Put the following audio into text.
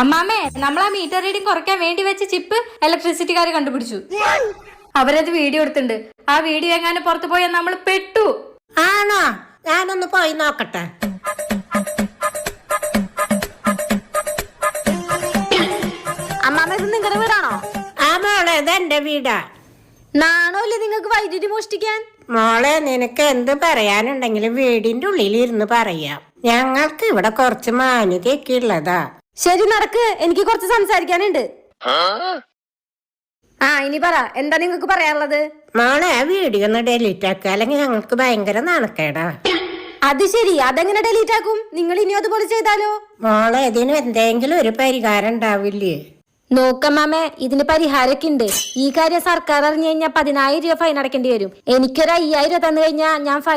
അമ്മാമ്മേ, നമ്മൾ ആ meter reading കുറയ്ക്കാൻ വേണ്ടി വെച്ച ചിപ്പ് ഇലക്ട്രിസിറ്റിക്കാർ കണ്ടുപിടിച്ചു. അവരത് വീഡിയോ എടുത്തിട്ടുണ്ട്. ആ വീഡിയോ എങ്ങാനും പുറത്തു പോയാൽ നമ്മൾ പെട്ടു. ആണോ? ഞാനൊന്ന് പോയി നോക്കട്ടെ. അമ്മാമ്മ, ഇത് നിങ്ങളുടെ വീടാണോ? ആ മോളെ, ഇത് എന്റെ വീടാ. നാണോല്ലേ നിങ്ങൾക്ക് വൈദ്യുതി മോഷ്ടിക്കാൻ? മോളെ, നിനക്ക് എന്ത് പറയാനുണ്ടെങ്കിലും വീടിന്റെ ഉള്ളിൽ ഇരുന്ന് പറയാം. ഞങ്ങൾക്ക് ഇവിടെ കുറച്ച് മാന്യതയൊക്കെ ഉള്ളതാ. ശരി, നടക്ക്, എനിക്ക് കുറച്ച് സംസാരിക്കാനുണ്ട്. ആ, ഇനി പറ, എന്താ നിങ്ങൾക്ക് പറയാനുള്ളത്? മോളെ, ആ വീഡിയോ ഒന്ന് ഡെലീറ്റ് ആക്കുക, അല്ലെങ്കിൽ ഞങ്ങൾക്ക് ഭയങ്കര നാണക്കേടാ. അത് ശരി, അതെങ്ങനെ ഡിലീറ്റ് ആക്കും? നിങ്ങൾ ഇനി അതുപോലെ ചെയ്താലോ? മോളെ, ഇതിന് എന്തെങ്കിലും ഒരു പരിഹാരം ഉണ്ടാവില്ലേ? നോക്കമ്മാമേ, ഇതിന് പരിഹാരമൊക്കെ ഉണ്ട്. ഈ കാര്യം സർക്കാർ അറിഞ്ഞു കഴിഞ്ഞാൽ 10,000 രൂപ ഫൈൻ അടക്കേണ്ടി വരും. എനിക്കൊരു 5,000 രൂപ തന്നു കഴിഞ്ഞാൽ ഞാൻ ഫൈൻ